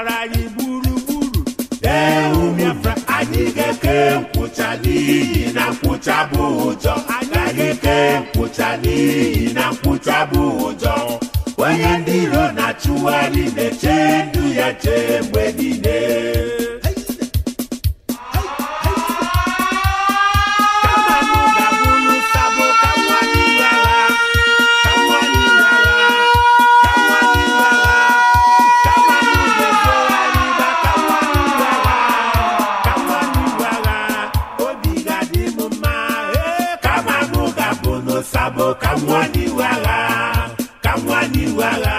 gbara anyị gburugburu. Biafra, anyị ga-eke nkwụcha n'ihi na nkwụcha bụ ụjọ. Anyị ga-eke nkwụcha n'ihi na nkwụcha bụ ụjọ. Onye ndị iro na-achụgharị na-eche ndụ ya chee mgbe niile. Sabo kamwani wala, kamwani wala,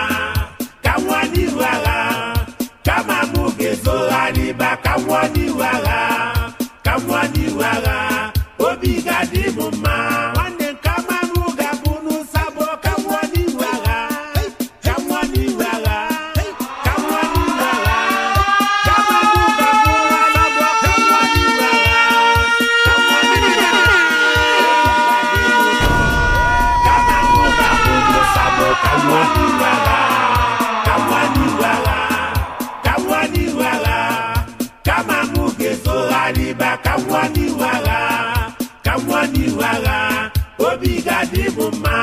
kama mugezo aliba kamwani wala, obigadi muma. Wande kama mugabunu sabo kamwani wala, kama mugabunu sabo kamwani wala, obigadi muma.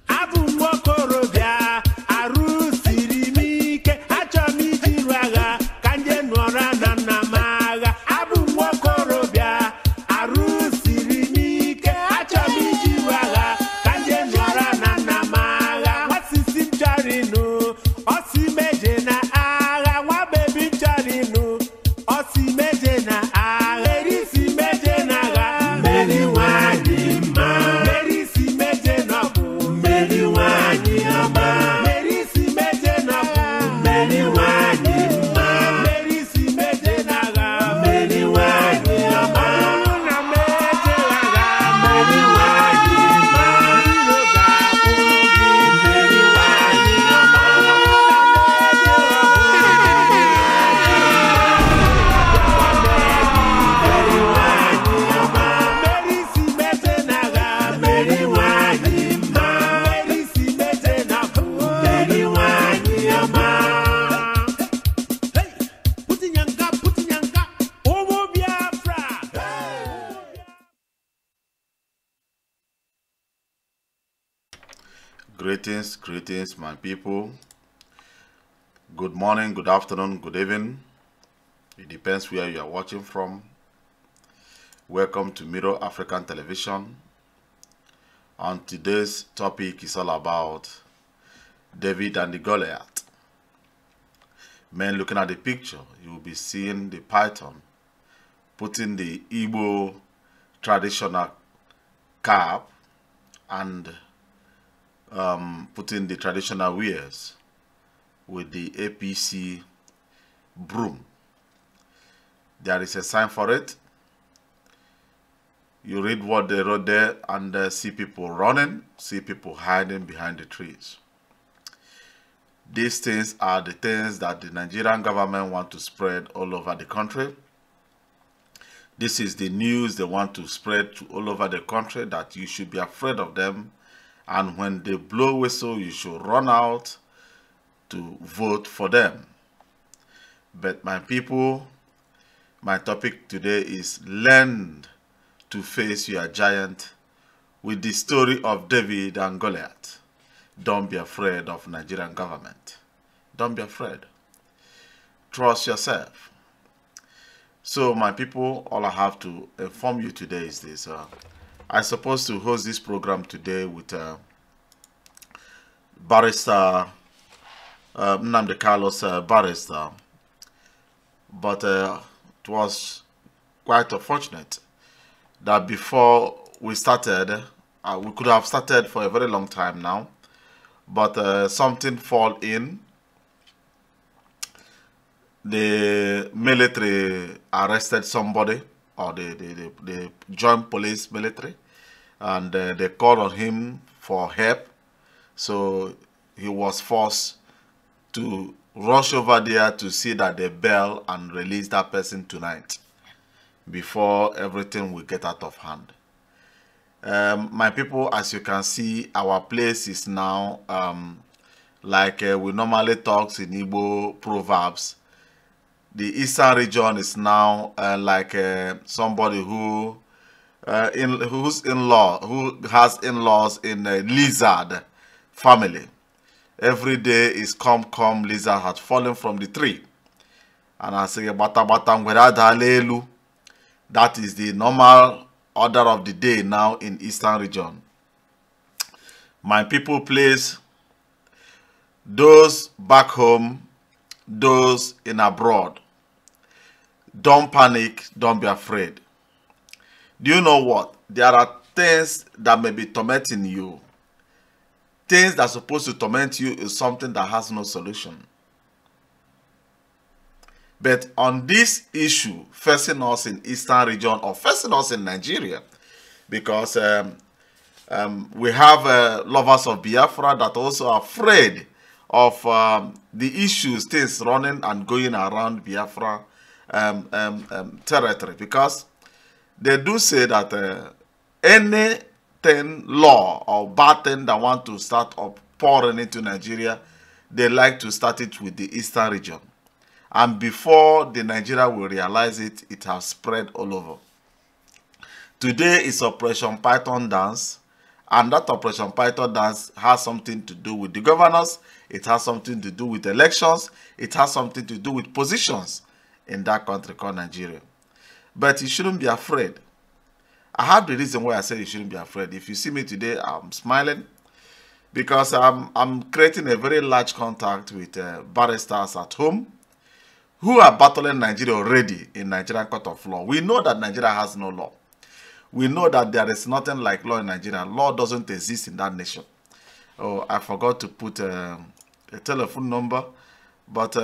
Abu mwokorobia arusiri mike achọmiji wala kanje nwara na namaga. Abu mwokorobia arusiri mike achọmiji wala kanje nwara na namaga. Wasisi mcharinu osimeje na agha, nwa bebi mcharinu osimeje na agha. Erisi meje na agha, mmeri nwanyị mma. Merisi meje na bụ mmeri nwanyị ọma. Merisi meje na bụ mmeri nwanyị mma. Merisi meje na agha, mmeri nwanyị ọma. Na meje agha, mmeri nwanyị mma. Iro ga-abụ gị mmeri nwanyị ọma. Greetings, my people. Good morning, good afternoon, good evening. It depends where you are watching from. Welcome to Mirror African Television. And today's topic is all about David and the Goliath. Men, looking at the picture, you will be seeing the python putting the Igbo traditional cap and putting the traditional wears with the APC broom. There is a sign for it. You read what they wrote there and see people running, see people hiding behind the trees. These things are the things that the Nigerian government want to spread all over the country. This is the news they want to spread to all over the country, that you should be afraid of them. And when they blow whistle, you should run out to vote for them. But my people, my topic today is learn to face your giant with the story of David and Goliath. Don't be afraid of Nigerian government. Don't be afraid. Trust yourself. So my people, all I have to inform you today is this. I'm supposed to host this program today with Barrister Nnamdi Carlos Barrister, but it was quite unfortunate that before we started, we could have started for a very long time now, but something fall in. The military arrested somebody, or the joint police military, and they called on him for help. So he was forced to rush over there to see that they bail and release that person tonight before everything will get out of hand. My people, as you can see, our place is now like we normally talk in Igbo proverbs. The eastern region is now like somebody who who has in-laws in a lizard family. Every day is come lizard has fallen from the tree. And I say bata elu. That is the normal order of the day now in eastern region. My people, please, those back home, those in abroad, don't panic, don't be afraid. Do you know what? There are things that may be tormenting you. Things that are supposed to torment you is something that has no solution. But on this issue, facing us in Eastern region or facing us in Nigeria, because we have lovers of Biafra that also are afraid of the issues, things running and going around Biafra territory, because they do say that anything law or bad thing that want to start up pouring into Nigeria, they like to start it with the Eastern region. And before the Nigeria will realize it, it has spread all over. Today is Operation Python Dance. And that Operation Python Dance has something to do with the governors. It has something to do with elections. It has something to do with positions in that country called Nigeria. But you shouldn't be afraid. I have the reason why I said you shouldn't be afraid. If you see me today, I'm smiling because I'm creating a very large contact with barristers at home who are battling Nigeria already in Nigerian court of law. We know that Nigeria has no law. We know that there is nothing like law in Nigeria. Law doesn't exist in that nation. Oh, I forgot to put a telephone number, but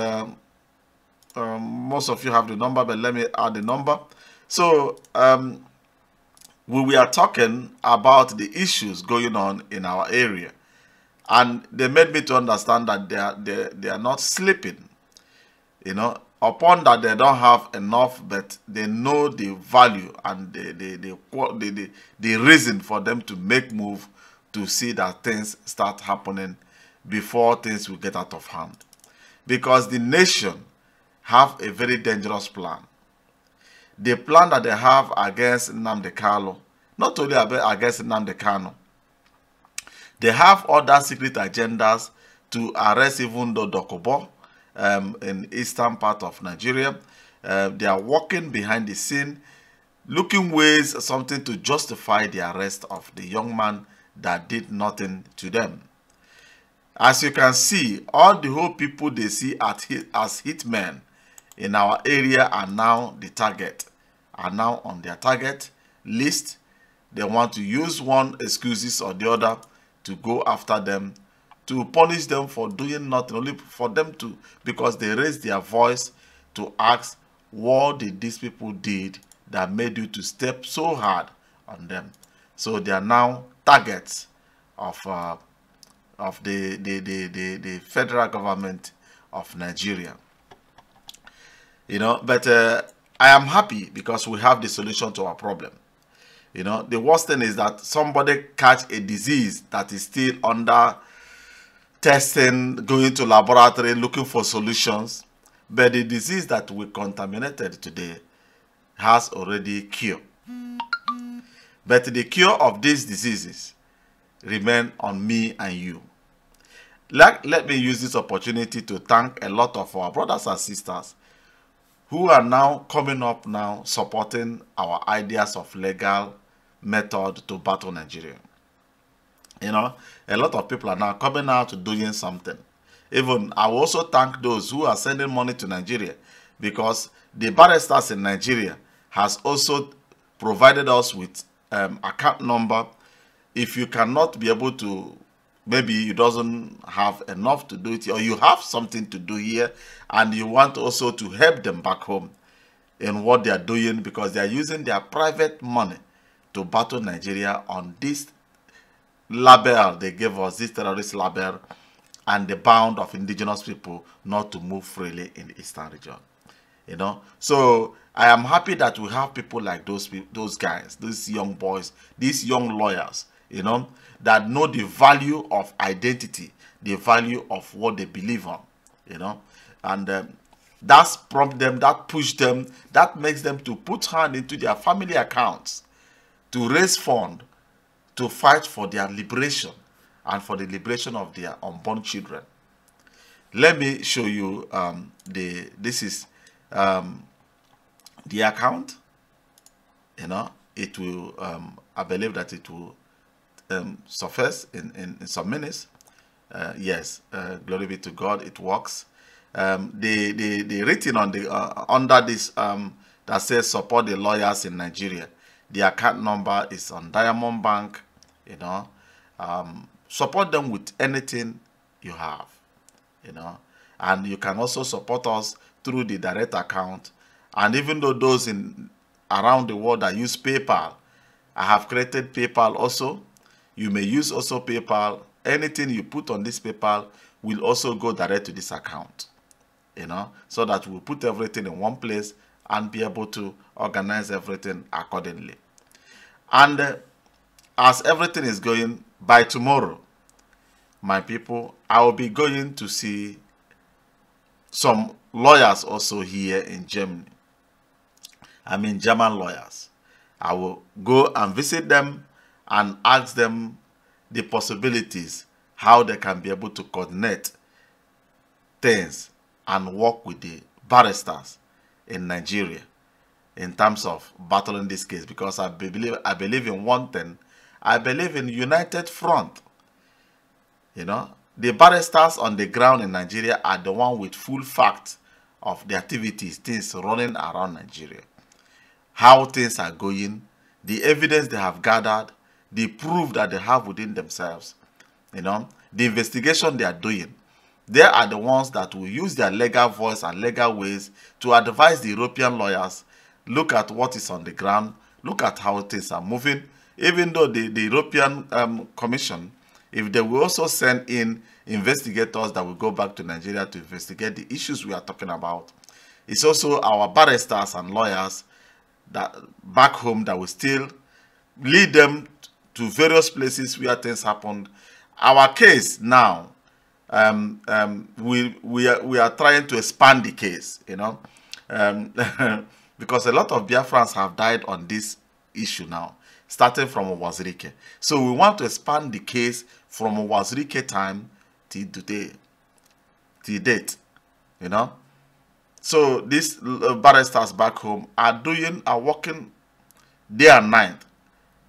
most of you have the number, but let me add the number. So we are talking about the issues going on in our area, and they made me to understand that they are not sleeping. You know, upon that they don't have enough, but they know the value and the reason for them to make move to see that things start happening before things will get out of hand. Because the nation have a very dangerous plan. The plan that they have against Nnamdi Kanu, not only against Nnamdi Kanu, they have other secret agendas to arrest even though Dokubo in eastern part of Nigeria. They are working behind the scene, looking ways, something to justify the arrest of the young man that did nothing to them. As you can see, all the whole people they see as hitmen in our area are now the target, are now on their target list. They want to use one excuses or the other to go after them, to punish them for doing nothing, only for them to, because they raised their voice to ask, what did these people did that made you to step so hard on them? So they are now targets of the federal government of Nigeria. You know, but I am happy because we have the solution to our problem. You know, the worst thing is that somebody catch a disease that is still under testing, going to laboratory, looking for solutions. But the disease that we contaminated today has already cured. But the cure of these diseases remain on me and you. Let me use this opportunity to thank a lot of our brothers and sisters who are now coming up now supporting our ideas of legal method to battle Nigeria. You know, a lot of people are now coming out doing something. Even I will also thank those who are sending money to Nigeria, because the barristers in Nigeria has also provided us with account number. If you cannot be able to, maybe you doesn't have enough to do it, or you have something to do here and you want also to help them back home in what they are doing, because they are using their private money to battle Nigeria on this label they gave us, this terrorist label, and the bound of indigenous people not to move freely in the eastern region. you know. So I am happy that we have people like those guys, these young boys, these young lawyers, you know, that know the value of identity, the value of what they believe on, you know. And that's prompt them, that push them, that makes them to put hand into their family accounts to raise fund to fight for their liberation and for the liberation of their unborn children. Let me show you this is the account. You know, it will I believe that it will surface in some minutes. Yes, glory be to God, it works. The written on the under this that says support the lawyers in Nigeria. The account number is on Diamond Bank. You know, support them with anything you have. You know, and you can also support us through the direct account. And even though those in around the world that use PayPal, I have created PayPal also. You may use also PayPal. Anything you put on this PayPal will also go direct to this account, you know, so that we'll put everything in one place and be able to organize everything accordingly. And as everything is going, by tomorrow, my people, I will be going to see some lawyers also here in Germany. I mean German lawyers. I will go and visit them and ask them the possibilities, how they can be able to coordinate things and work with the barristers in Nigeria in terms of battling this case. Because I believe in one thing. I believe in united front. You know, the barristers on the ground in Nigeria are the one with full facts of the activities, things running around Nigeria, how things are going, the evidence they have gathered, the proof that they have within themselves, you know, the investigation they are doing. They are the ones that will use their legal voice and legal ways to advise the European lawyers, look at what is on the ground, look at how things are moving. Even though the European Commission, if they will also send in investigators that will go back to Nigeria to investigate the issues we are talking about, it's also our barristers and lawyers that back home that will still lead them to various places where things happened. Our case now, we are trying to expand the case, you know, because a lot of Biafrans have died on this issue now, starting from Owazirike. So we want to expand the case from Owazirike time till today, till date, you know. So these barristers back home are working day and night.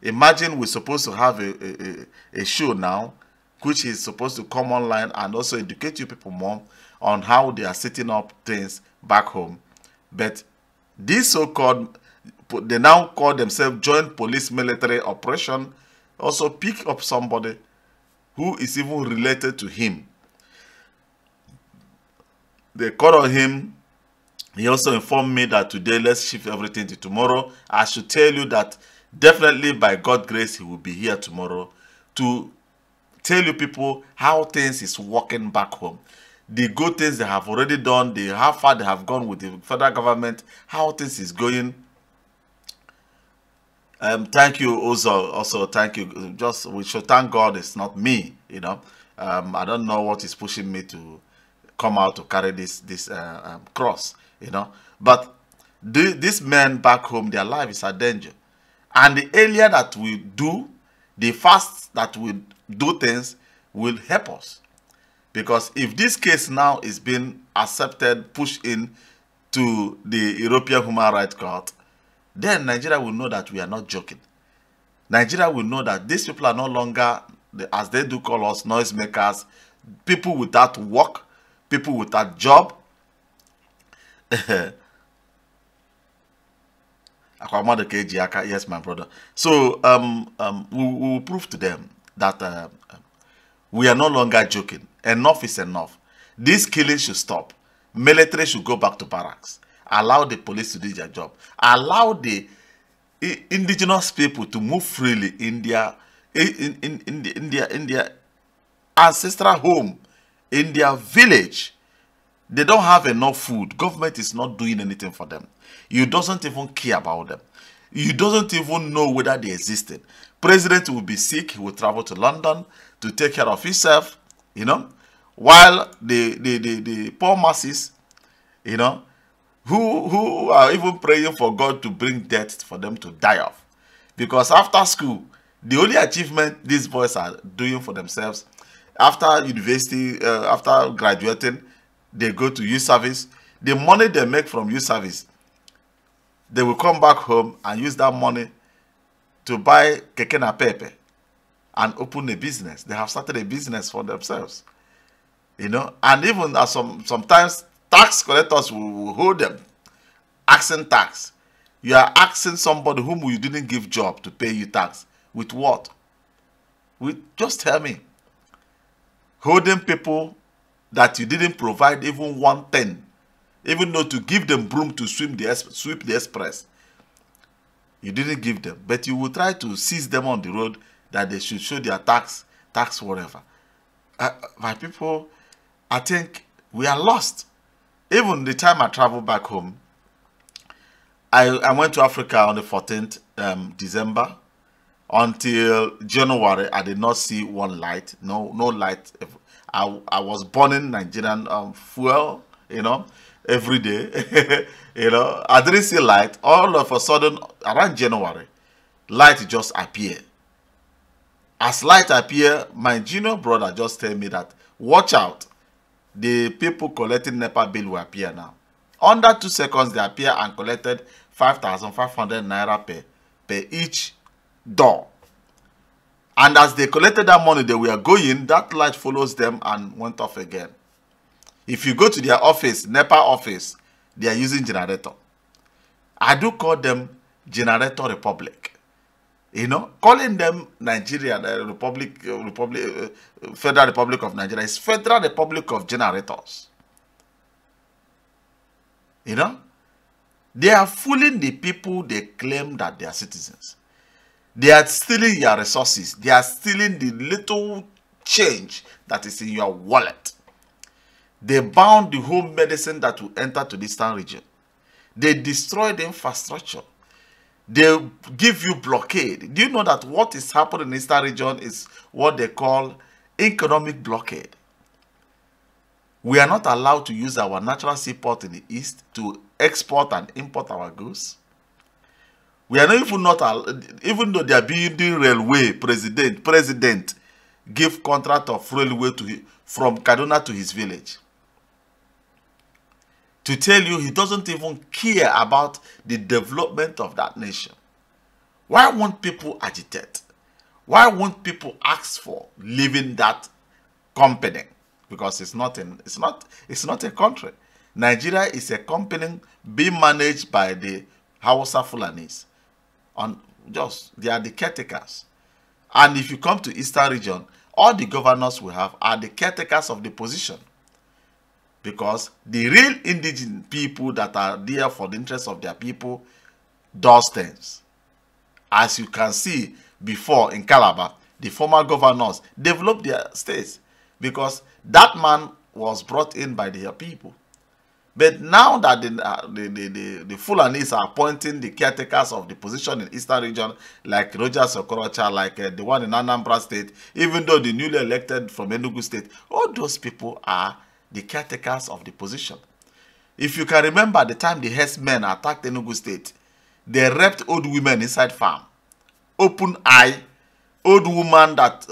Imagine we're supposed to have a show now, which is supposed to come online and also educate you people more on how they are setting up things back home. But these so-called, they now call themselves joint police military operation, also pick up somebody who is even related to him. They call on him. He also informed me that today, let's shift everything to tomorrow. I should tell you that definitely by God's grace, he will be here tomorrow to tell you people how things is working back home. The good things they have already done, how far they have gone with the federal government, how things is going. Thank you also thank you. Just we should thank God it's not me, you know. I don't know what is pushing me to come out to carry this cross, you know. But these men back home, their life is a danger. And the earlier that we do, the fast that we do things will help us. Because if this case now is being accepted, pushed in to the European Human Rights Court, then Nigeria will know that we are not joking. Nigeria will know that these people are no longer, as they do call us, noisemakers, people without work, people without job. Yes, my brother. So we will prove to them that we are no longer joking. Enough is enough. This killing should stop. Military should go back to barracks. Allow the police to do their job. Allow the indigenous people to move freely in their ancestral home, in their village. They don't have enough food. Government is not doing anything for them. You doesn't even care about them. You doesn't even know whether they existed. President will be sick. He will travel to London to take care of himself, you know, while the poor masses, you know, who are even praying for God to bring death for them to die of. Because after school, the only achievement these boys are doing for themselves, after university, after graduating, they go to youth service. The money they make from youth service, they will come back home and use that money to buy keke na pepe and open a business. They have started a business for themselves, you know. And even as sometimes tax collectors will hold them, asking tax. You are asking somebody whom you didn't give job to pay you tax. With what? Just tell me. Holding people that you didn't provide even 1 thing, even though to give them broom to sweep the express, you didn't give them. But you will try to seize them on the road that they should show their tax whatever. My people, I think we are lost. Even the time I traveled back home, I went to Africa on the 14th December. Until January, I did not see one light. No light. I was burning Nigerian fuel, you know, every day. You know, I didn't see light. All of a sudden, around January, light just appeared. As light appeared, my junior brother just told me that, watch out. The people collecting NEPA bill will appear now. Under 2 seconds, they appear and collected 5,500 naira per each door. And as they collected that money, they were going, that light follows them and went off again. If you go to their office, NEPA office, they are using generator. I do call them Generator Republic. You know, calling them Nigeria, the Federal Republic of Nigeria, is Federal Republic of Generators. You know, they are fooling the people they claim that they are citizens. They are stealing your resources. They are stealing the little change that is in your wallet. They bound the whole medicine that will enter to the eastern region. They destroy the infrastructure. They give you blockade. Do you know that what is happening in the eastern region is what they call economic blockade? We are not allowed to use our natural seaport in the east to export and import our goods. We are even though they are building railway, president give contract of railway from Kaduna to his village. To tell you, he doesn't even care about the development of that nation. Why won't people agitate? Why won't people ask for leaving that company? Because it's not a country. Nigeria is a company being managed by the Hausa Fulanis. They are the caretakers. And if you come to eastern region, all the governors we have are the caretakers of the position. Because the real indigenous people that are there for the interest of their people does things. As you can see before in Calabar, the former governors developed their states because that man was brought in by their people. But now that the Fulanis are appointing the caretakers of the position in eastern region, like Rogers Okorocha, like the one in Anambra State, even though the newly elected from Enugu State, all those people are the caretakers of the position. If you can remember the time the herdsmen attacked Enugu State, they raped old women inside farm. Open eye, old woman that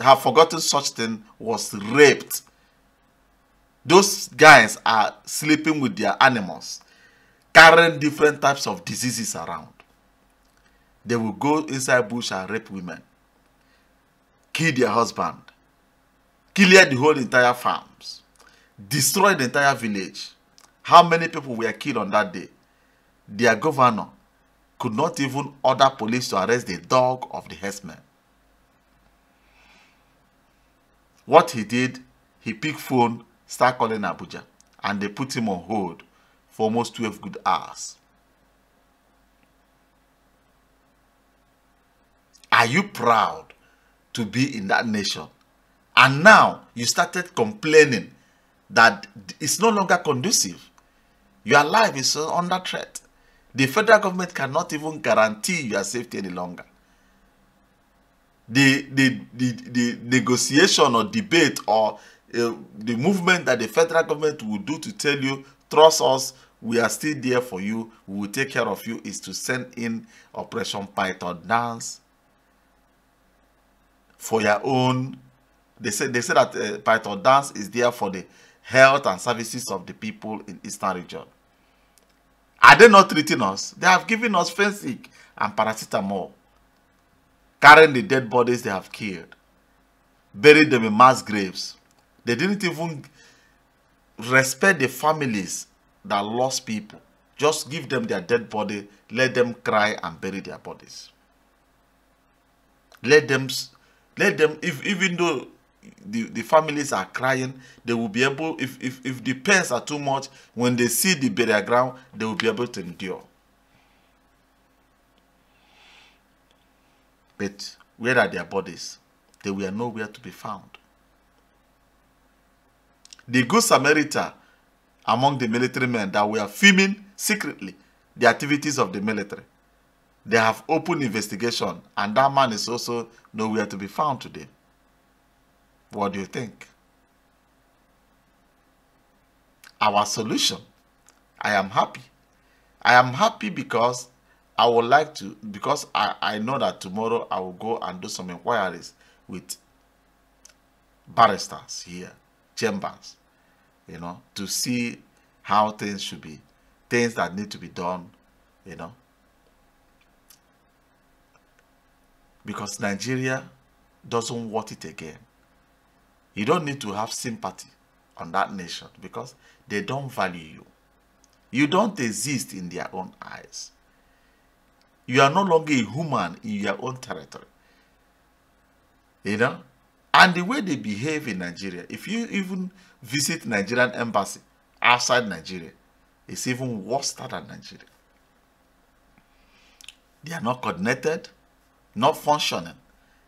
have forgotten such thing was raped. Those guys are sleeping with their animals, carrying different types of diseases around. They will go inside bush and rape women, kill their husband, clear the whole entire farms, destroy the entire village. How many people were killed on that day? Their governor could not even order police to arrest the dog of the herdsman. What he did, he picked phone, start calling Abuja, and they put him on hold for almost 12 good hours. Are you proud to be in that nation? And now you started complaining that it's no longer conducive. Your life is under threat. The federal government cannot even guarantee your safety any longer. The negotiation or debate or the movement that the federal government will do to tell you, trust us, we are still there for you, we will take care of you, is to send in Operation Python Dance for your own. They say that Python Dance is there for the health and services of the people in Eastern region. Are they not treating us? They have given us Fensic and paracetamol, carrying the dead bodies they have killed, buried them in mass graves. They didn't even respect the families that lost people. Just give them their dead body, let them cry and bury their bodies. Let them, even though the families are crying, they will be able, if the pains are too much, when they see the burial ground, they will be able to endure. But where are their bodies? They were nowhere to be found. The Good Samaritan among the military men that were filming secretly the activities of the military, they have open investigation, and that man is also nowhere to be found today. What do you think? Our solution, I am happy. I am happy because I would like to, because I know that tomorrow I will go and do some inquiries with barristers here, chambers, you know, to see how things should be, things that need to be done, you know. Because Nigeria doesn't want it again. You don't need to have sympathy on that nation because they don't value you. You don't exist in their own eyes. You are no longer a human in your own territory. You know? And the way they behave in Nigeria, if you even visit Nigerian embassy outside Nigeria, it's even worse than Nigeria. They are not coordinated, not functioning.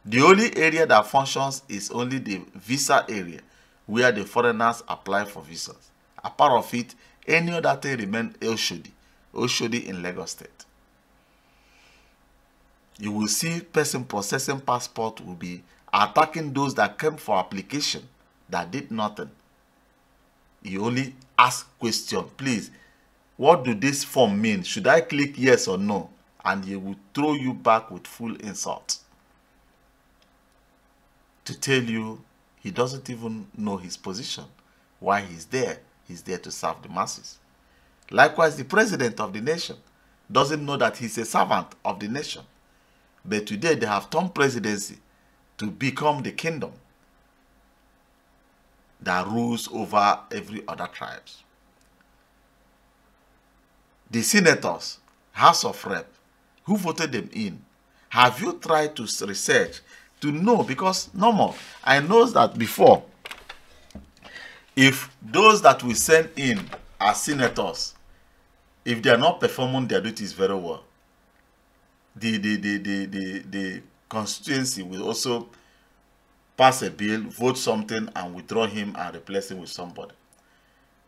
The only area that functions is only the visa area, where the foreigners apply for visas. Apart of it, any other thing remains Oshodi in Lagos State. You will see person processing passport will be attacking those that came for application that did nothing. You only ask question, please, what do this form mean? Should I click yes or no? And he will throw you back with full insult to tell you he doesn't even know his position. Why he's there to serve the masses. Likewise, the president of the nation doesn't know that he's a servant of the nation. But today they have turned presidency to become the kingdom that rules over every other tribes. The senators, House of Rep, who voted them in, have you tried to research to know? Because normal, I know that before, if those that we send in as senators, if they are not performing their duties very well, the constituency will also pass a bill, vote something, and withdraw him and replace him with somebody.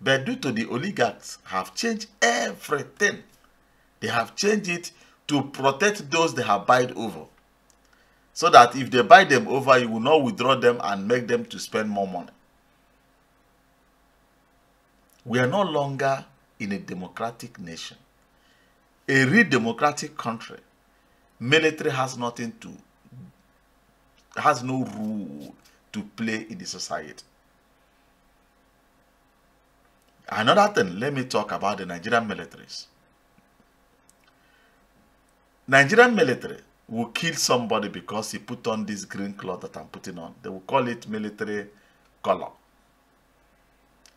But due to the oligarchs have changed everything, they have changed it to protect those they have bought over. So that if they buy them over, you will not withdraw them and make them to spend more money. We are no longer in a democratic nation. A real democratic country, military has nothing to, has no role to play in the society. Another thing, let me talk about the Nigerian militaries. Nigerian military will kill somebody because he put on this green cloth that I'm putting on. They will call it military color.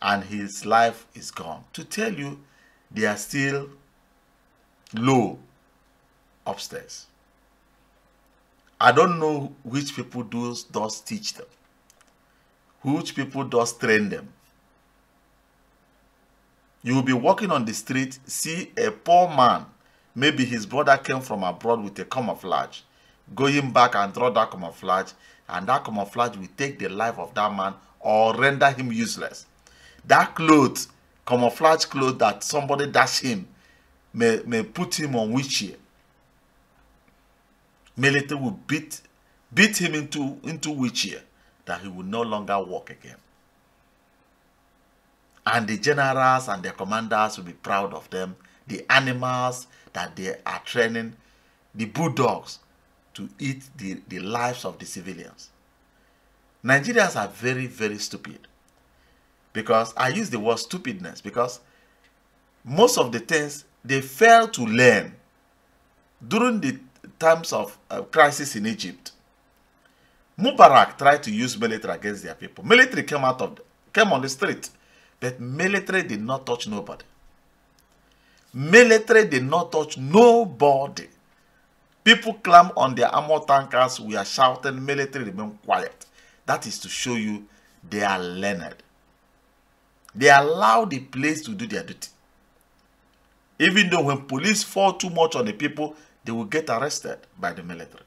And his life is gone. To tell you, they are still low upstairs. I don't know which people does teach them. Which people does train them. You will be walking on the street, see a poor man, maybe his brother came from abroad with a camouflage, going back and throw that camouflage, and that camouflage will take the life of that man or render him useless. That clothes, camouflage clothes that somebody dash him, may put him on wheelchair. Military will beat him into wheelchair that he will no longer walk again. And the generals and their commanders will be proud of them. The animals that they are training, the bulldogs, to eat the lives of the civilians. Nigerians are very, very stupid. Because I use the word stupidness because most of the things they fail to learn during the times of crisis in Egypt. Mubarak tried to use military against their people. Military came on the street, but military did not touch nobody. Military did not touch nobody. People climb on their armor tankers. We are shouting, military remain quiet. That is to show you they are learned. They allow the police to do their duty. Even though when police fall too much on the people, they will get arrested by the military.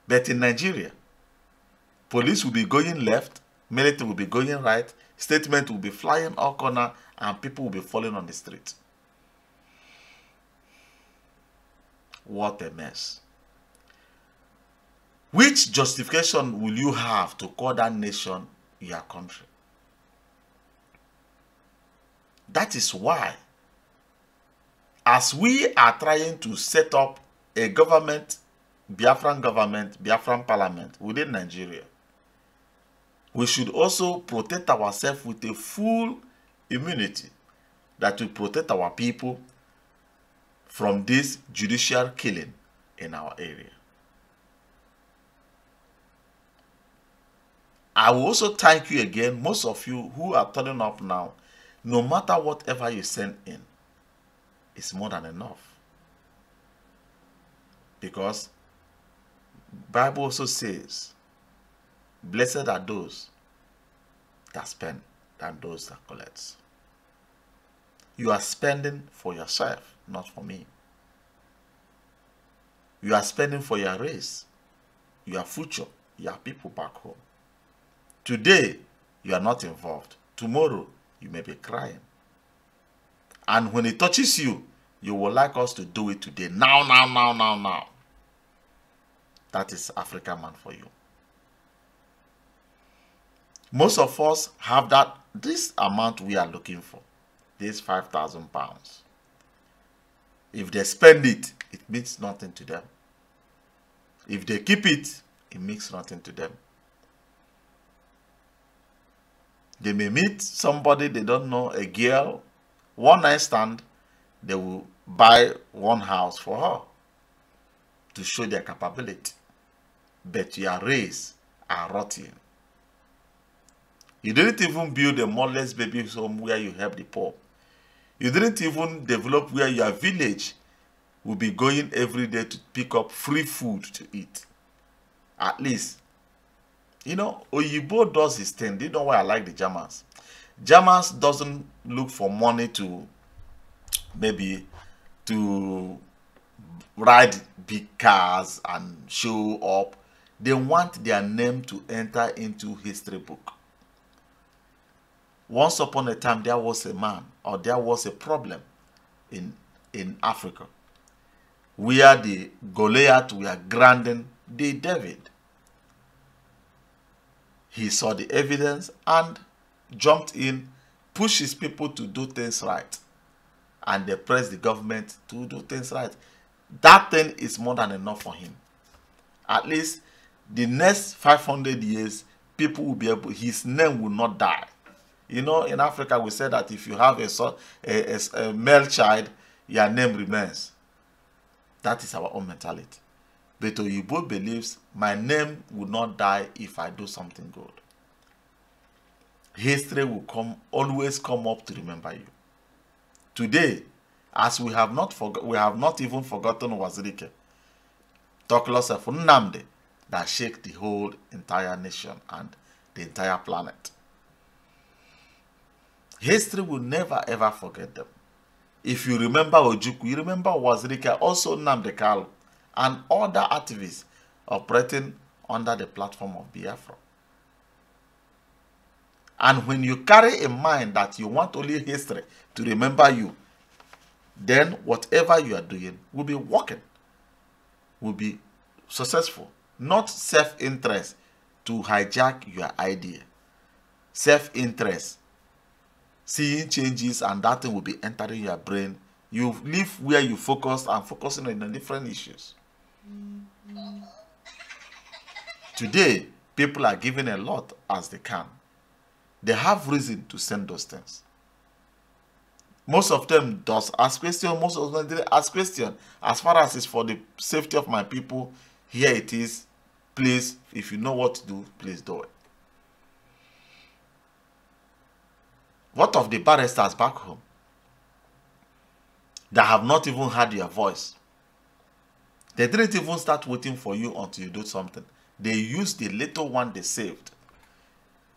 But in Nigeria, police will be going left, military will be going right, statement will be flying all corner, and people will be falling on the street. What a mess. Which justification will you have to call that nation your country? That is why, as we are trying to set up a government, Biafran parliament within Nigeria, we should also protect ourselves with a full immunity that will protect our people from this judicial killing in our area. I will also thank you again, most of you who are turning up now. No matter whatever you send in, it's more than enough. Because Bible also says, blessed are those that spend than those that collect. You are spending for yourself, not for me. You are spending for your race, your future, your people back home. Today, you are not involved. Tomorrow, you may be crying. And when it touches you, you will like us to do it today. Now. That is African man for you. Most of us have this amount we are looking for. This £5,000. If they spend it, it means nothing to them. If they keep it, it means nothing to them. They may meet somebody they don't know, a girl, one night stand, they will buy one house for her to show their capability. But your race are rotting. You didn't even build a motherless baby home where you help the poor. You didn't even develop where your village will be going every day to pick up free food to eat. At least, you know, Oyibo does his thing. Do you know why I like the Germans? Germans doesn't look for money to maybe to ride big cars and show up. They want their name to enter into history book. Once upon a time, there was a man, or there was a problem in Africa where the Goliath were grounding the David. He saw the evidence and jumped in, pushed his people to do things right. And they pressed the government to do things right. That thing is more than enough for him. At least the next 500 years, people will be able, his name will not die. You know, in Africa, we say that if you have a male child, your name remains. That is our own mentality. But Oyibo believes my name will not die if I do something good. History will always come up to remember you. Today, as we have not even forgotten Wazirike, talk less of Nnamdi that shake the whole entire nation and the entire planet. History will never ever forget them. If you remember Ojukwu, you remember Wazirike, also Nnamdi Kalu, and other activists operating under the platform of Biafra. And when you carry in mind that you want only history to remember you, then whatever you are doing will be working, will be successful. Not self-interest to hijack your idea. Self-interest, seeing changes, and that thing will be entering your brain. You live where you focus and focusing on different issues. Today, people are giving a lot as they can. They have reason to send those things. Most of them does ask questions. Most of them didn't ask questions. As far as it's for the safety of my people, here it is. Please, if you know what to do, please do it. What of the barristers back home that have not even heard your voice? They didn't even start waiting for you until you do something. They used the little one they saved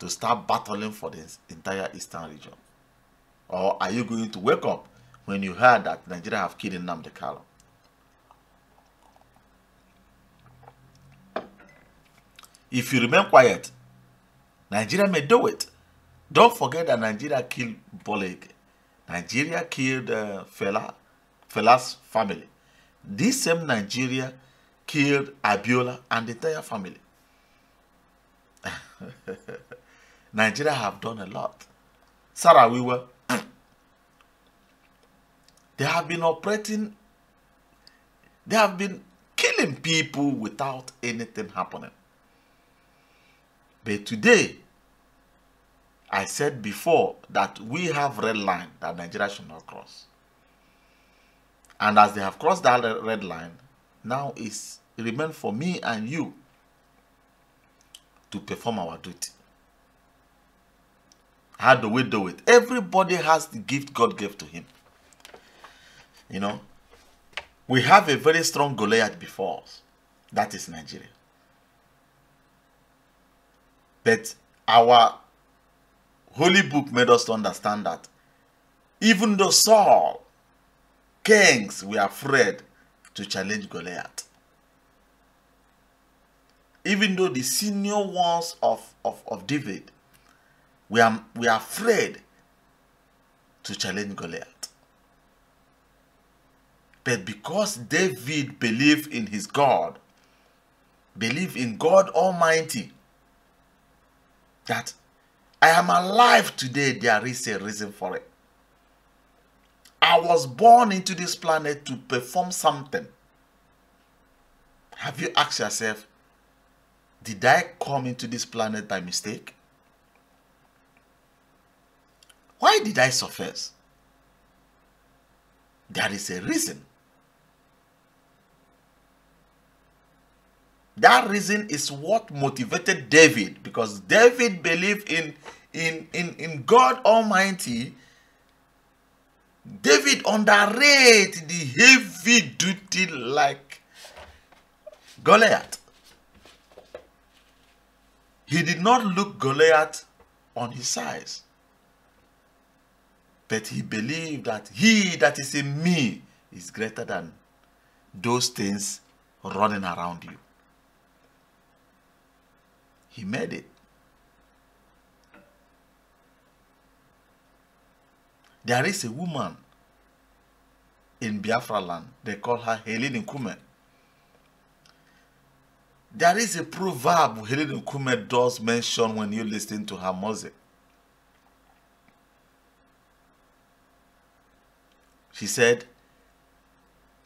to start battling for the entire eastern region. Or are you going to wake up when you heard that Nigeria have killed Nnamdi Kanu? If you remain quiet, Nigeria may do it. Don't forget that Nigeria killed Boleg. Nigeria killed Fela's family. This same Nigeria killed Abiola and the entire family. Nigeria have done a lot. Sarah, we were. They have been operating. They have been killing people without anything happening. But today, I said before that we have red line that Nigeria should not cross. And as they have crossed that red line, now it remains for me and you to perform our duty. How do we do it? Everybody has the gift God gave to him. You know, we have a very strong Goliath before us. That is Nigeria. But our holy book made us to understand that even though Saul, kings were afraid to challenge Goliath. Even though the senior ones of David were afraid to challenge Goliath. But because David believed in his God, believed in God Almighty, that I am alive today, there is a reason for it. I was born into this planet to perform something. Have you asked yourself, did I come into this planet by mistake? Why did I suffer? There is a reason. That reason is what motivated David, because David believed in God Almighty. David underrated the heavy duty like Goliath. He did not look Goliath on his size, but he believed that he that is in me is greater than those things running around you. He made it. There is a woman in Biafra land. They call her Helene Nkume. There is a proverb Helene Nkume does mention when you listen to her music. She said,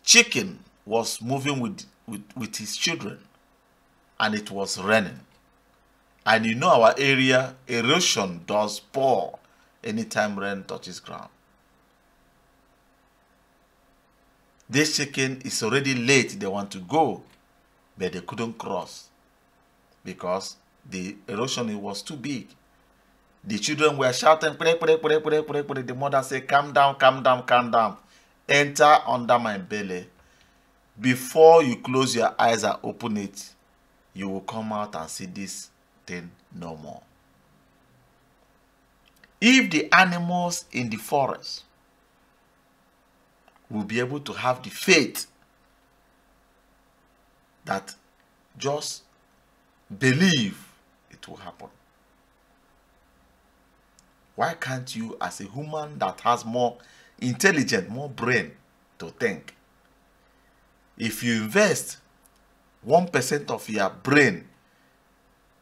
chicken was moving with his children and it was raining. And you know our area, erosion does pour anytime rain touches ground. This chicken is already late, they want to go, but they couldn't cross because the erosion was too big. The children were shouting, pray, pray, pray, pray, pray, pray. The mother said, calm down, calm down, calm down. Enter under my belly. Before you close your eyes and open it, you will come out and see this thing no more. If the animals in the forest will be able to have the faith that just believe it will happen. Why can't you, as a human that has more intelligence, more brain to think, if you invest 1% of your brain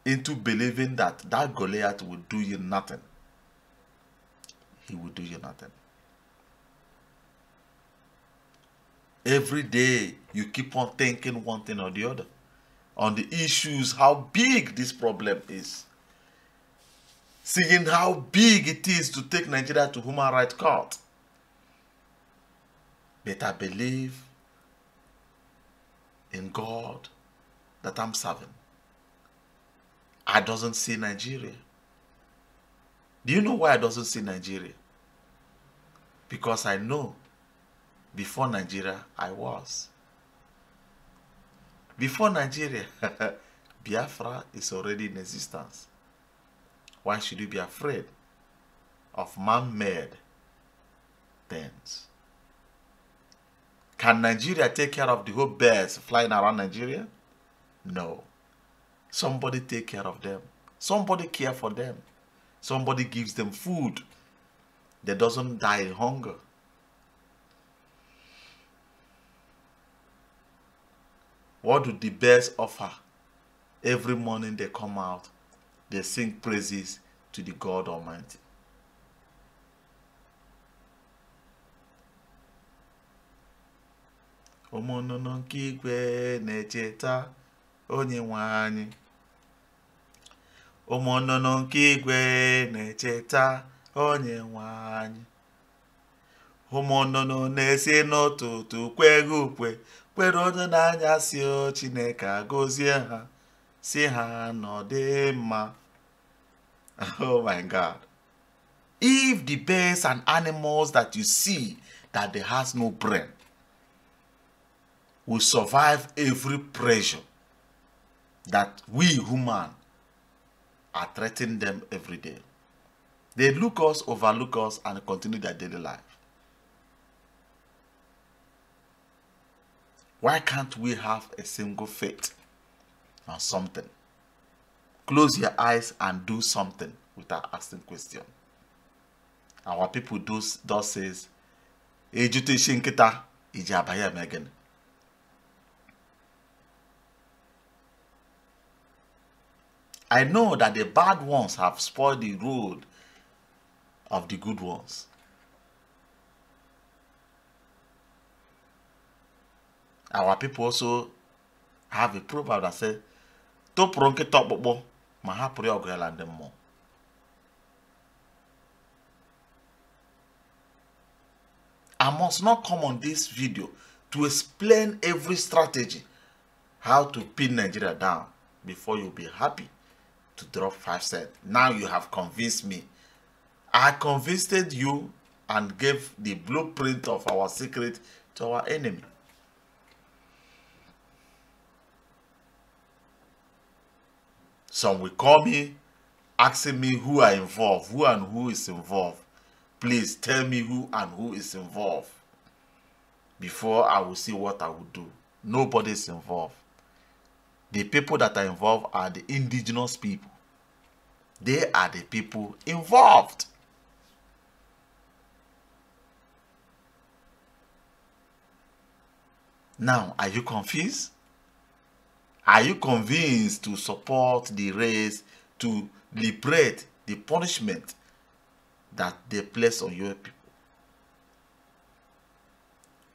into believing that that Goliath will do you nothing, he will do you nothing. Every day you keep on thinking one thing or the other on the issues, how big this problem is, seeing how big it is to take Nigeria to human rights court. But I believe in God that I'm serving. I doesn't see Nigeria. Do you know why I doesn't see Nigeria? Because I know before Nigeria I was. Before Nigeria, Biafra is already in existence. Why should you be afraid of man-made things? Can Nigeria take care of the whole birds flying around Nigeria? No. Somebody take care of them. Somebody care for them. Somebody gives them food. They doesn't die in hunger. What do the birds offer? Every morning they come out, they sing praises to the God Almighty. Ụmụnnụnụ nke igwe na-echeta onye nwe anyị. Ụmụnnụnụ nke igwe na-echeta onye nwe anyị. Ụmụnnụnụ na-esi n'ụtụtụ kwere ukwe, kwere onye na-anyasị o Chineke agọzie ha, si ha n'ọdị mma. Oh my God. If the birds and animals that you see that they has no brain will survive every pressure that we human are threatening them every day, they look us, overlook us, and continue their daily life. Why can't we have a single faith on something? Close your eyes and do something without asking questions. Our people does says, "Ejute shinkita ijabaya megan." I know that the bad ones have spoiled the road of the good ones. Our people also have a proverb that says, "Topronke topbo mahapuri ogreland more." I must not come on this video to explain every strategy how to pin Nigeria down before you'll be happy to drop 5 cents. Now you have convinced me. I convinced you and gave the blueprint of our secret to our enemy. Some will call me, asking me who are involved, who and who is involved. Please tell me who and who is involved before I will see what I will do. Nobody is involved. The people that are involved are the indigenous people. They are the people involved. Now, are you confused? Are you convinced to support the race to liberate the punishment that they place on your people?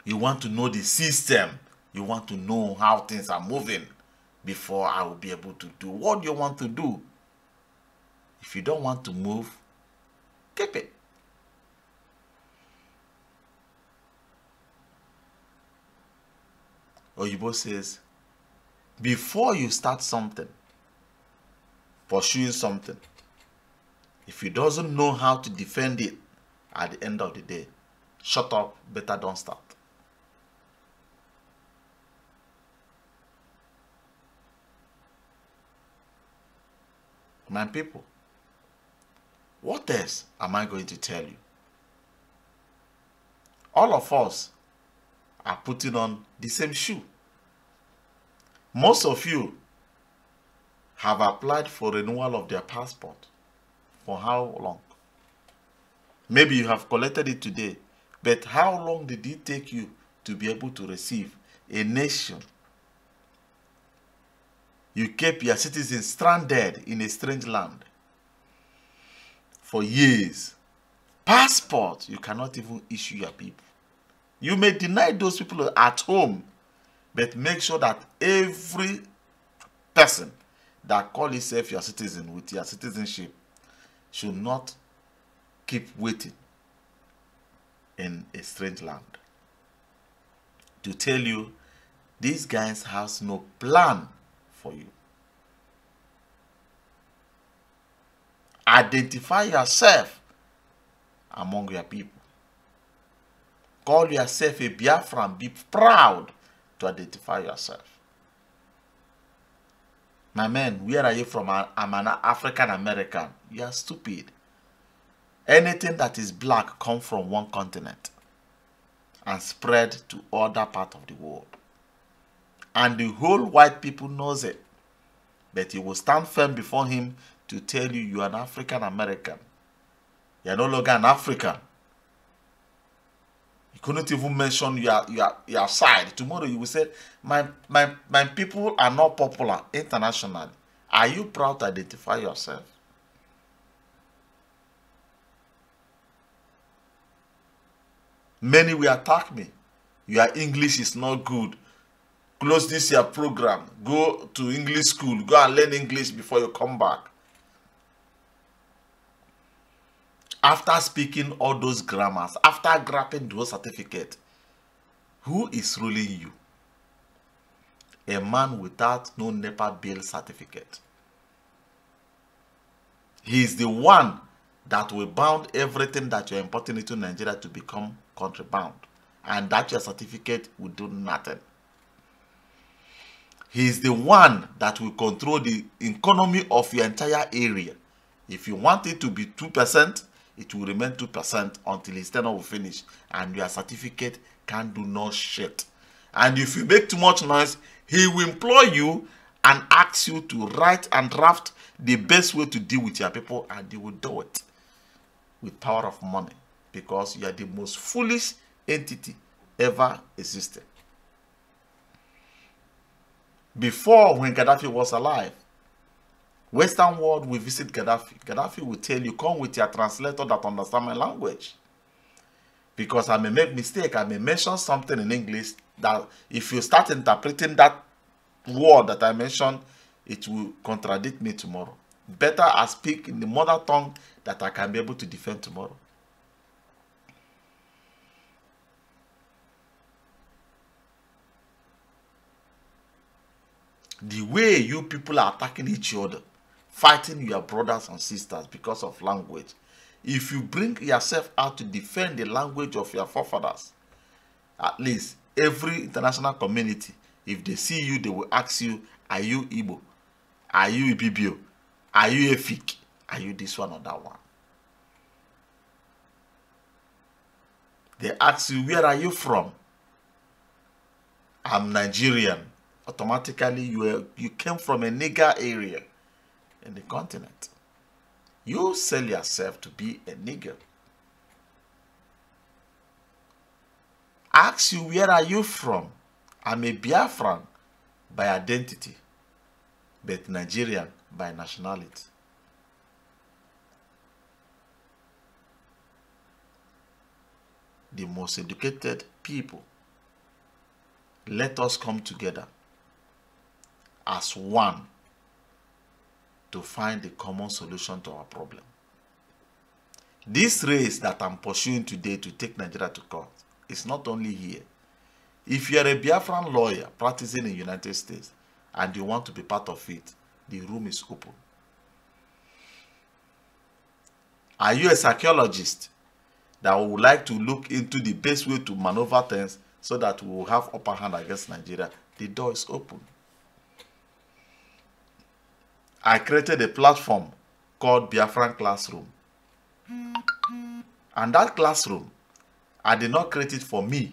You want to know the system. You want to know how things are moving before I will be able to do what you want to do. If you don't want to move, keep it. Oyibo says, before you start something, pursuing something, if you doesn't know how to defend it at the end of the day, shut up, better don't start. My people, what else am I going to tell you? All of us are putting on the same shoe. Most of you have applied for renewal of their passport. For how long? Maybe you have collected it today, but how long did it take you to be able to receive a nation? You kept your citizens stranded in a strange land for years. Passport, you cannot even issue your people. You may deny those people at home, but make sure that every person that calls himself your citizen with your citizenship should not keep waiting in a strange land. To tell you, these guys have no plan for you. Identify yourself among your people. Call yourself a Biafran. Be proud to identify yourself. My man, where are you from? I'm an African American. You are stupid. Anything that is black comes from one continent and spread to other parts of the world. And the whole white people knows it. But you will stand firm before him to tell you you are an African American. You are no longer an African. You couldn't even mention your side. Tomorrow you will say, my people are not popular internationally. Are you proud to identify yourself? Many will attack me. Your English is not good. Close this your program. Go to English school. Go and learn English before you come back. After speaking all those grammars, after grabbing those certificates, who is ruling you? A man without no NEPA bill certificate. He is the one that will bound everything that you're importing into Nigeria to become contraband. And that your certificate will do nothing. He is the one that will control the economy of your entire area. If you want it to be 2%, it will remain 2% until his tenure will finish. And your certificate can do no shit. And if you make too much noise, he will employ you and ask you to write and draft the best way to deal with your people, and you will do it with power of money, because you are the most foolish entity ever existed. Before, when Gaddafi was alive, Western world will visit Gaddafi. Gaddafi will tell you, come with your translator that understands my language. Because I may make mistake, I may mention something in English that if you start interpreting that word that I mentioned, it will contradict me tomorrow. Better I speak in the mother tongue that I can be able to defend tomorrow. The way you people are attacking each other, fighting your brothers and sisters because of language. If you bring yourself out to defend the language of your forefathers, at least every international community, if they see you, they will ask you, are you Igbo? Are you Ibibio? Are you Efik? Are you this one or that one? They ask you, where are you from? I'm Nigerian. Automatically, you came from a nigger area in the continent. You sell yourself to be a nigger. Ask you, where are you from? I'm a Biafran by identity, but Nigerian by nationality. The most educated people, let us come together as one to find a common solution to our problem. This race that I'm pursuing today to take Nigeria to court is not only here. If you are a Biafran lawyer practicing in the United States and you want to be part of it, the room is open. Are you a psychologist that would like to look into the best way to maneuver things so that we will have upper hand against Nigeria? The door is open. I created a platform called Biafran Classroom. And that classroom, I did not create it for me.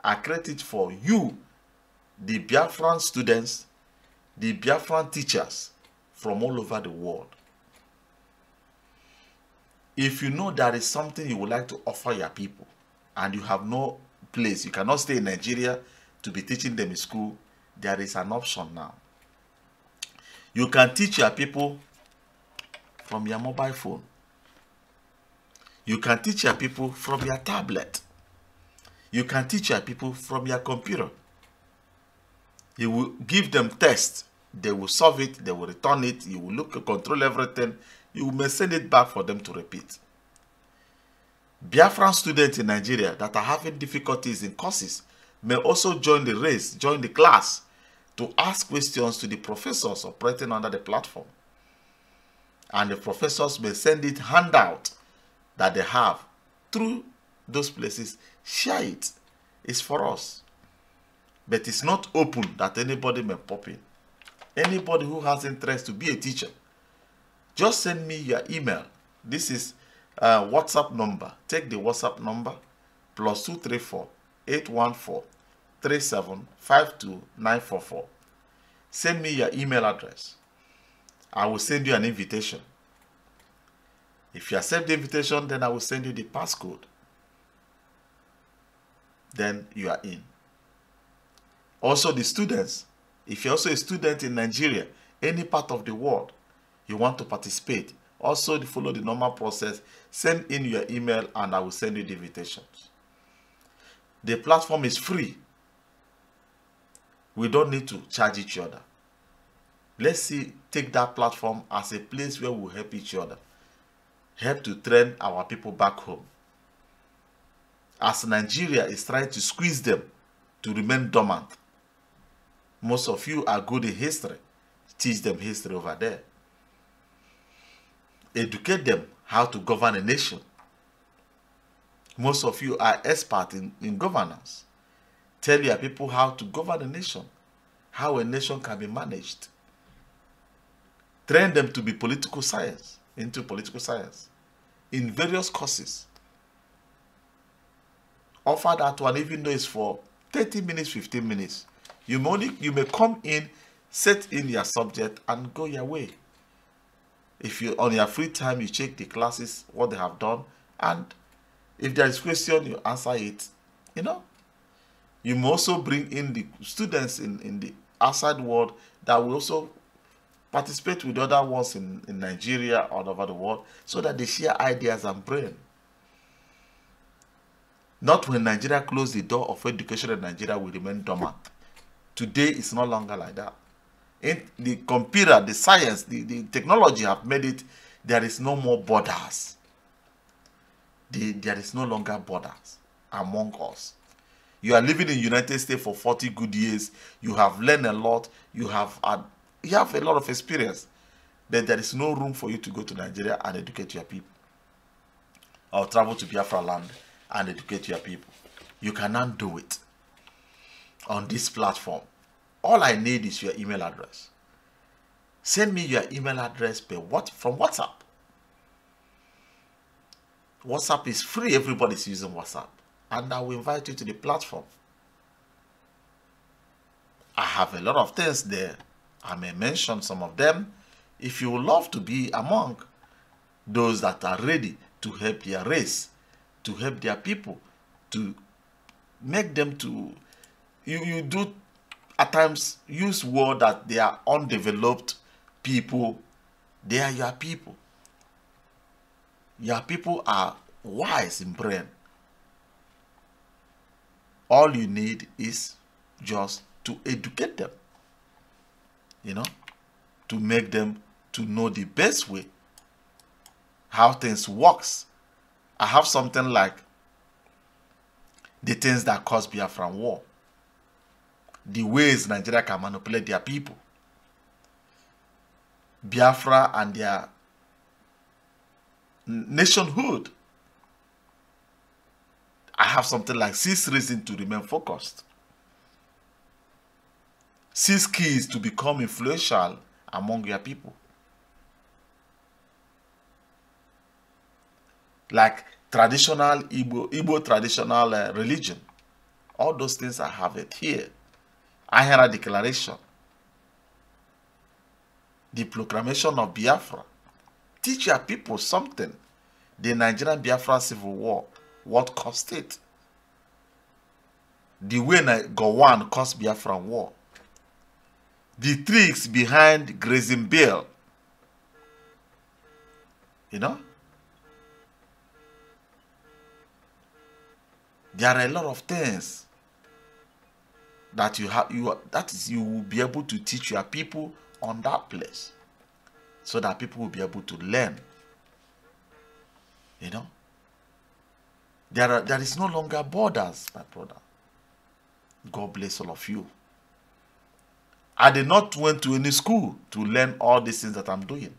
I created it for you, the Biafran students, the Biafran teachers from all over the world. If you know there is something you would like to offer your people and you have no place, you cannot stay in Nigeria to be teaching them in school, there is an option now. You can teach your people from your mobile phone. You can teach your people from your tablet. You can teach your people from your computer. You will give them tests. They will solve it. They will return it. You will control everything. You may send it back for them to repeat. Biafran students in Nigeria that are having difficulties in courses may also join the race, join the class to ask questions to the professors operating under the platform. And the professors may send it handout that they have through those places. Share it. It's for us. But it's not open that anybody may pop in. Anybody who has interest to be a teacher, just send me your email. This is WhatsApp number. Take the WhatsApp number +234 814 37 52 944. Send me your email address. I will send you an invitation. If you accept the invitation, then I will send you the passcode. Then you are in. Also the students, if you're also a student in Nigeria, any part of the world, you want to participate, also follow the normal process, send in your email and I will send you the invitations. The platform is free. We don't need to charge each other. Let's take that platform as a place where we help each other. Help to train our people back home. As Nigeria is trying to squeeze them to remain dormant. Most of you are good in history. Teach them history over there. Educate them how to govern a nation. Most of you are experts in governance. Tell your people how to govern a nation. How a nation can be managed. Train them to be into political science. In various courses. Offer that one even though it's for 30 minutes, 15 minutes. You may come in, set in your subject and go your way. If you on your free time you check the classes, what they have done, and if there is question you answer it. You know. You may also bring in the students in the outside world that will also participate with other ones in Nigeria all over the world so that they share ideas and brain. Not when Nigeria closed the door of education in Nigeria will remain dormant. Today it's no longer like that. In the computer, the science, the technology have made it, there is no more borders. There is no longer borders among us. You are living in the United States for 40 good years. You have learned a lot. You have a lot of experience. But there is no room for you to go to Nigeria and educate your people. Or travel to Biafra land and educate your people. You cannot do it on this platform. All I need is your email address. Send me your email address from WhatsApp. WhatsApp is free. Everybody's using WhatsApp. And I will invite you to the platform. I have a lot of things there. I may mention some of them. If you would love to be among those that are ready to help their race, to help their people, to make them to... You do at times use word that they are undeveloped people. They are your people. Your people are wise in brain. All you need is just to educate them, you know, to make them to know the best way, how things works. I have something like the things that cause Biafran war, the ways Nigeria can manipulate their people, Biafra and their nationhood. I have something like 6 reasons to remain focused. 6 keys to become influential among your people. Like traditional Igbo traditional religion. All those things I have it here. Ahera Declaration. The proclamation of Biafra. Teach your people something. The Nigerian Biafra civil war, what caused it? The way Gowon caused Biafra war. The tricks behind grazing bill. You know? There are a lot of things that you will be able to teach your people on that place, so that people will be able to learn. You know, there is no longer borders, my brother. God bless all of you. I did not went to any school to learn all these things that I'm doing.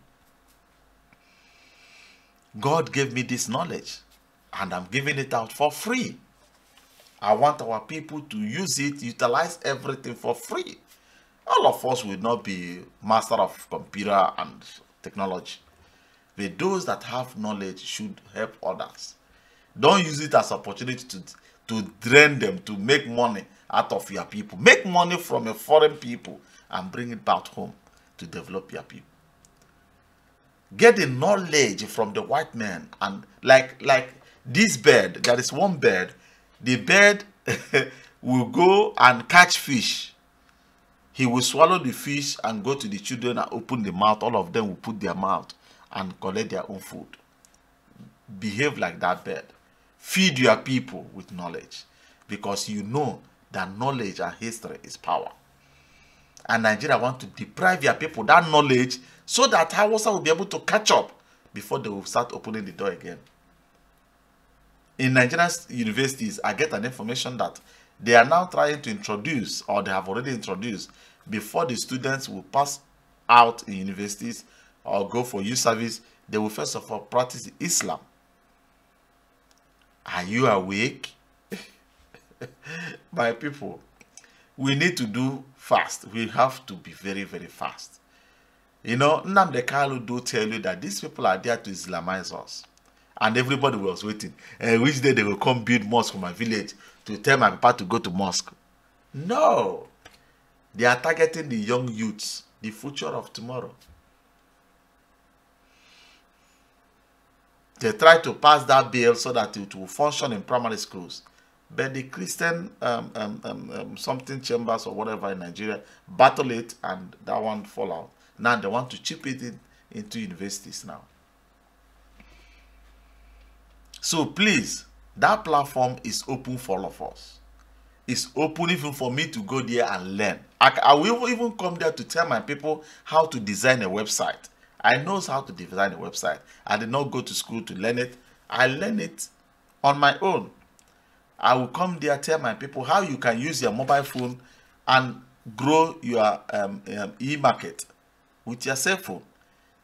God gave me this knowledge, and I'm giving it out for free. I want our people to use it, utilize everything for free. All of us will not be master of computer and technology. But those that have knowledge should help others. Don't use it as an opportunity to drain them, to make money out of your people. Make money from a foreign people and bring it back home to develop your people. Get the knowledge from the white man. And like this bird, there is one bird. The bird will go and catch fish. He will swallow the fish and go to the children and open the mouth. All of them will put their mouth and collect their own food. Behave like that bird. Feed your people with knowledge, because you know that knowledge and history is power. And Nigeria want to deprive your people that knowledge, so that Hausa will be able to catch up before they will start opening the door again. In Nigerian universities, I get an information that they are now trying to introduce, or they have already introduced, before the students will pass out in universities or go for youth service, they will first of all practice Islam. Are you awake? My people, we need to do fast. We have to be very, very fast. You know, Nnamdi Kanu do tell you that these people are there to Islamize us. And everybody was waiting. Which day they will come build mosque for my village to tell my papa to go to mosque. No. They are targeting the young youths, the future of tomorrow. They try to pass that bill so that it will function in primary schools. But the Christian something chambers or whatever in Nigeria battle it, and that one fall out. Now they want to chip it into universities now. So please, that platform is open for all of us. It's open even for me to go there and learn. I will even come there to tell my people how to design a website. I know how to design a website. I did not go to school to learn it. I learned it on my own. I will come there, tell my people how you can use your mobile phone and grow your e-market with your cell phone.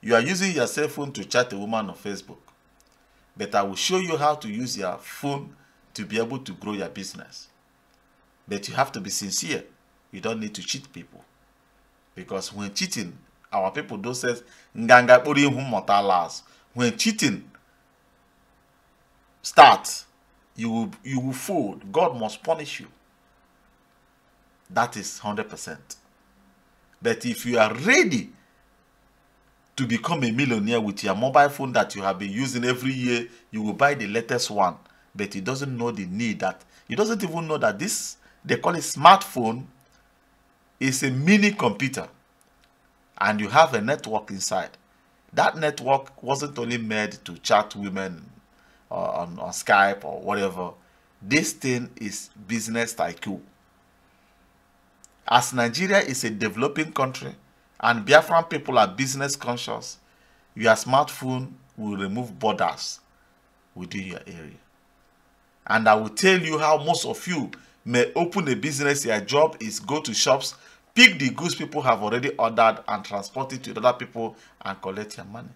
You are using your cell phone to chat a woman on Facebook. But I will show you how to use your phone to be able to grow your business. But you have to be sincere. You don't need to cheat people. Because when cheating, our people don't say, when cheating starts, you will fold. God must punish you. That is 100%. But if you are ready to become a millionaire with your mobile phone that you have been using every year, you will buy the latest one. But he doesn't know the need that, he doesn't even know that this, they call it smartphone, is a mini computer. And you have a network inside. That network wasn't only made to chat women on Skype or whatever. This thing is business tycoon. As Nigeria is a developing country and Biafran people are business conscious, your smartphone will remove borders within your area. And I will tell you how most of you may open a business. Your job is go to shops, pick the goods people have already ordered and transport it to other people and collect your money.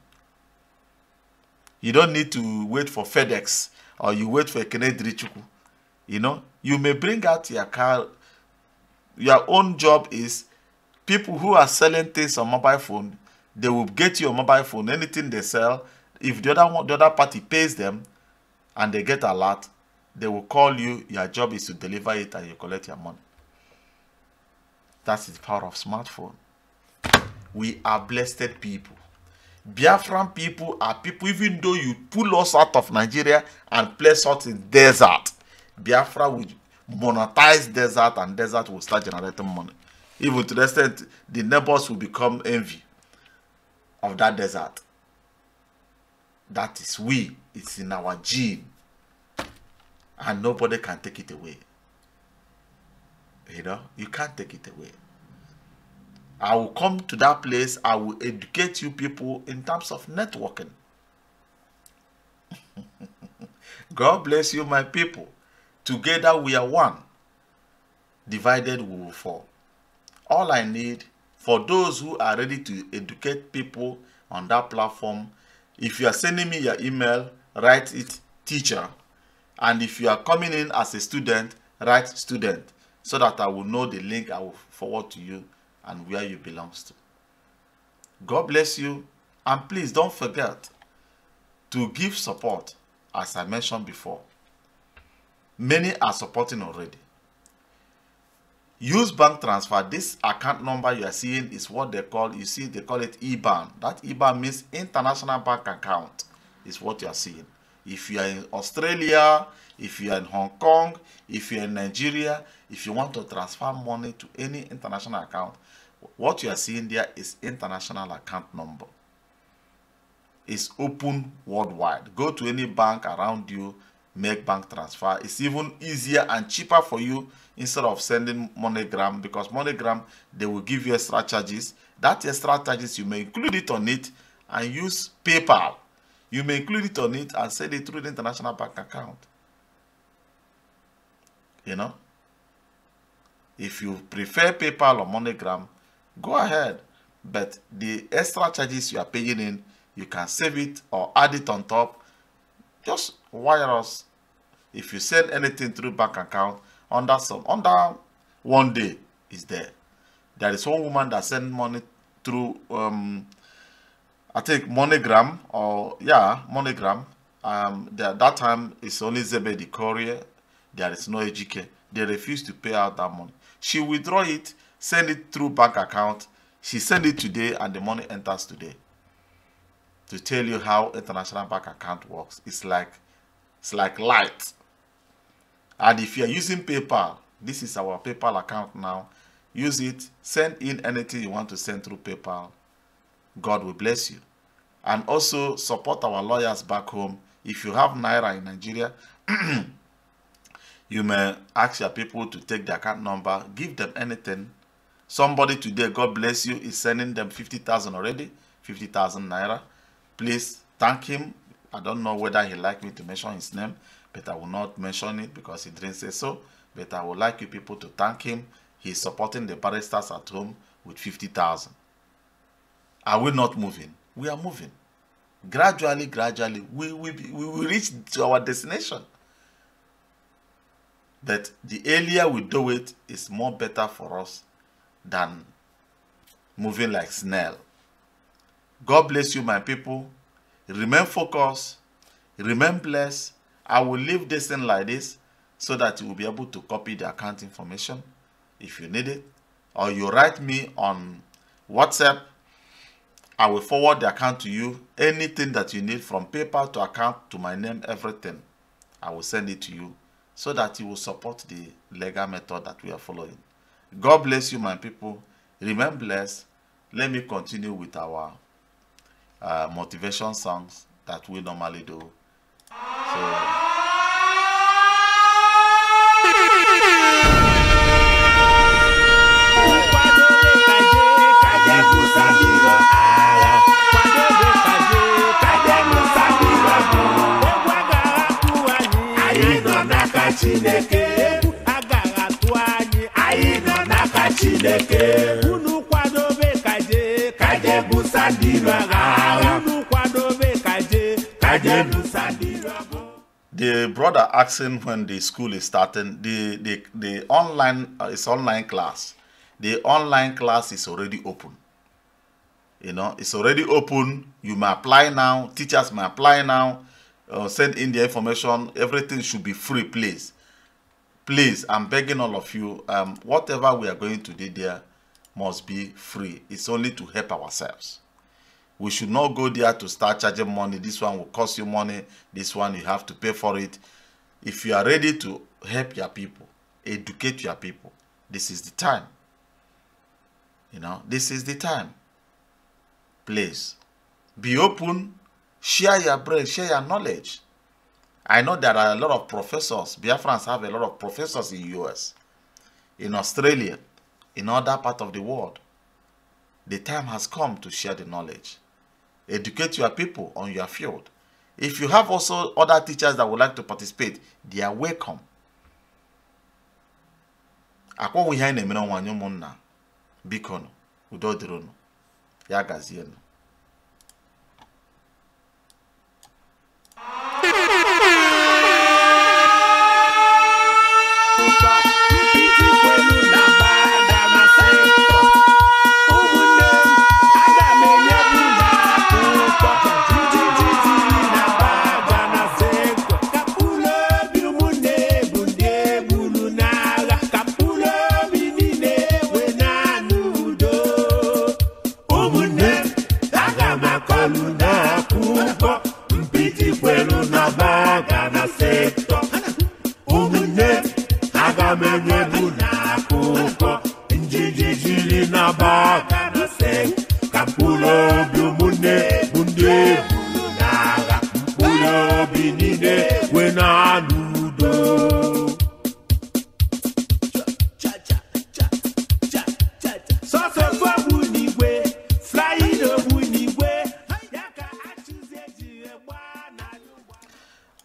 You don't need to wait for FedEx or you wait for a Kenedrichuku. You know, you may bring out your car. Your own job is people who are selling things on mobile phone, they will get you a mobile phone, anything they sell. If the other party pays them and they get a lot, they will call you. Your job is to deliver it and you collect your money. That's the power of smartphone. We are blessed people. Biafran people are people, even though you pull us out of Nigeria and place us in desert, Biafra will monetize desert and desert will start generating money. Even to the extent the neighbors will become envy of that desert. That is we. It's in our gene. And nobody can take it away. You know, you can't take it away. I will come to that place. I will educate you people in terms of networking. God bless you, my people. Together we are one. Divided we will fall. All I need, for those who are ready to educate people on that platform, if you are sending me your email, write it teacher. And if you are coming in as a student, write student, so that I will know the link I will forward to you and where you belong to. God bless you. And please don't forget to give support, as I mentioned before. Many are supporting already. Use bank transfer. This account number you are seeing is what they call, you see, they call it IBAN. That IBAN means international bank account, is what you are seeing. If you are in Australia, if you are in Hong Kong, if you are in Nigeria, if you want to transfer money to any international account, what you are seeing there is international account number. It's open worldwide. Go to any bank around you, make bank transfer. It's even easier and cheaper for you instead of sending MoneyGram, because MoneyGram, they will give you extra charges. That extra charges, you may include it on it and use PayPal. You may include it on it and send it through the international bank account. You know, if you prefer PayPal or MoneyGram, go ahead. But the extra charges you are paying in, you can save it or add it on top. Just wire us. If you send anything through bank account, under 1 day is there. There is one woman that sent money through I think MoneyGram, or yeah, MoneyGram. That time it's only Zebedee Courier. There is no EGK. They refuse to pay out that money. She withdraw it, send it through bank account. She send it today and the money enters today. To tell you how international bank account works. It's like light. And if you are using PayPal, this is our PayPal account now. Use it, send in anything you want to send through PayPal. God will bless you. And also support our lawyers back home. If you have Naira in Nigeria, you may ask your people to take the account number, give them anything. Somebody today, God bless you, is sending them 50,000 already, 50,000 Naira. Please thank him. I don't know whether he like me to mention his name, but I will not mention it because he didn't say so. But I would like you people to thank him. He's supporting the barristers at home with 50,000. Are we not moving? We are moving. Gradually, we will reach to our destination. But the earlier we do it, is more better for us than moving like snail. God bless you, my people. Remain focused. Remain blessed. I will leave this thing like this so that you will be able to copy the account information if you need it. Or you write me on WhatsApp. I will forward the account to you. Anything that you need from PayPal to account to my name, everything, I will send it to you so that you will support the legal method that we are following. God bless you, my people. Remain blessed. Let me continue with our motivation songs that we normally do. So, Chineke agara atụ anyị nọ n'aka Chineke unu kwadobe kaje busa ndị iro agha unu kwadobe kaje busa ndị iro agha. The brother asking when the school is starting, the online is online class. The online class is already open. You know, it's already open. You may apply now. Teachers may apply now. Send in the information. Everything should be free, please. Please, I'm begging all of you, whatever we are going to do there must be free. It's only to help ourselves. We should not go there to start charging money. This one will cost you money. This one you have to pay for it. If you are ready to help your people, educate your people, this is the time. You know, this is the time. Please, be open, share your brain, share your knowledge. I know there are a lot of professors. Biafrans have a lot of professors in the US, in Australia, in other parts of the world. The time has come to share the knowledge. Educate your people on your field. If you have also other teachers that would like to participate, they are welcome. Akwa we ha na-emere nwanyi ụmụnna biko no udo dịrịnụ ya gazienụ.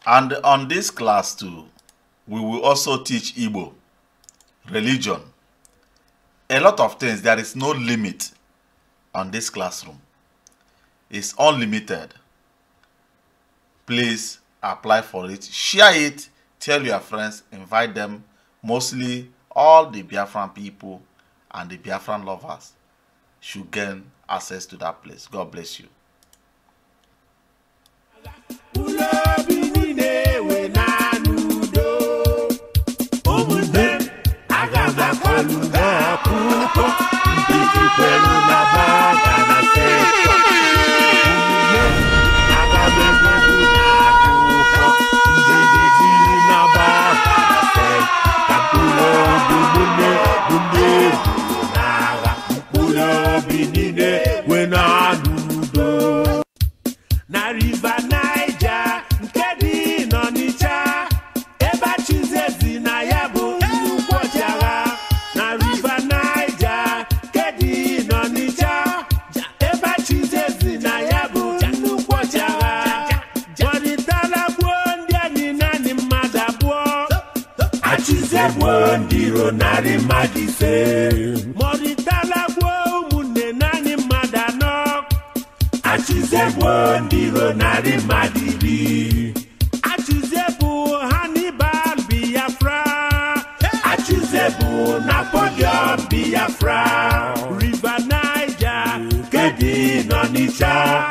And on this class too, we will also teach Igbo, religion, a lot of things. There is no limit on this classroom. It's unlimited. Please apply for it, share it, tell your friends, invite them, mostly all the Biafran people and the Biafran lovers should gain access to that place. God bless you. Ndiro nari madise moritala gwo munne nani madano achize gwo ndiro nari madiri achize bu Hannibal Biafra achize bu Napoleon Biafra River Niger kedi nonicha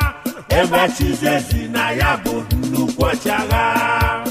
eba chize zina ya bu nnukwu ọchagha.